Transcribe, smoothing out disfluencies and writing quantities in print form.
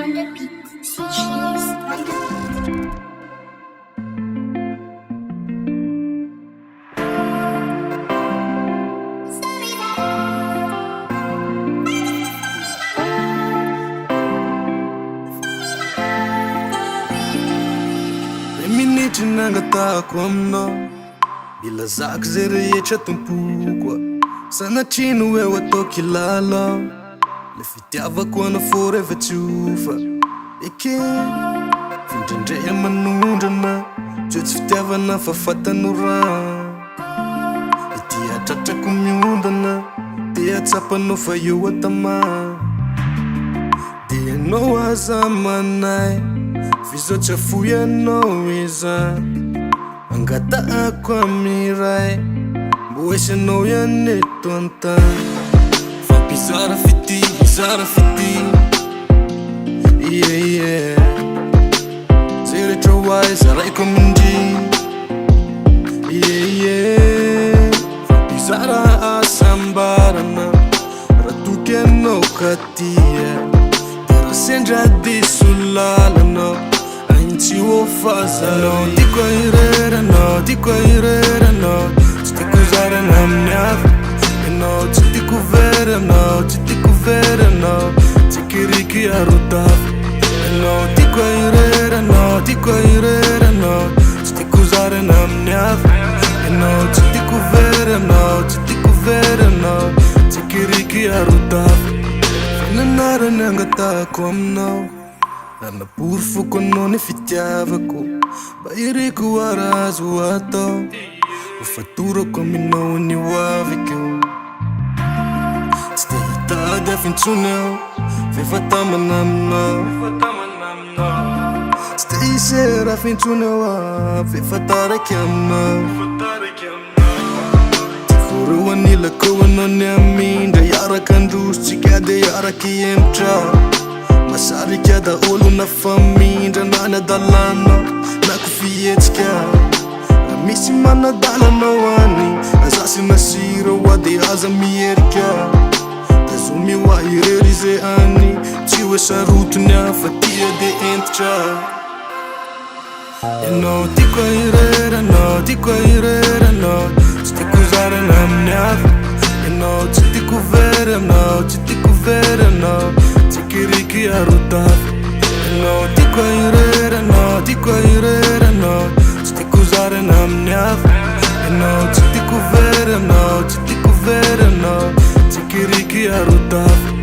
on the beat. Switches on the beat. Minitry nangatako aminao ilazako zay rehetra tompoko sanatrino eo atao kilalao le fitiavako anafôry efa tsofa eke findraindray amanondrana tso tsy fitiavana fa fatanorana ity atratrako miondana te atsapanao fa eo atama dia anao aza manay Fizo chafu ya noiza Angata kwa mirai Mbuesha no ya netonta Fampi zara fiti Yeah, yeah Zere trawai zarai kominji Yeah, yeah Fampi zara asambarana Ratuke no katia Tera senja di sulalano Ci vuoi fare no, dico irera no Ci ti cusare na mia no, ci ti cuvere no, ci ti cuvere no Ci kiriki a rutaf no, dico irera no Ci ti cusare na mia no, ci ti cuvere no Ci kiriki a rutaf Nanara nangata kom no Ana por foco non fitiavako Bairiko arazo atao O faturo come non ni waviko Tsy te hitady afintsony aho Fefa tamanamina Tsy te hisera afintsony aho Fefa taraiky amina Tiforoany lakao anao ny amindra Iaraka androso tsika de iaraky emitra Masarika da olo na famindra na nadalana Na kufiyetsika Misy manadalanao ani Azasi nasira wade aza mierika Tazumi wa irerize ani Tiwe sarutnya fatia de entcha No tiko irera no Chiti kuzare na mnyavu No chiti kuvere no Kiriki a rutaf No, dico irera no Ci cusare na mniav No, ci cuvere no Ci kiriki a rutaf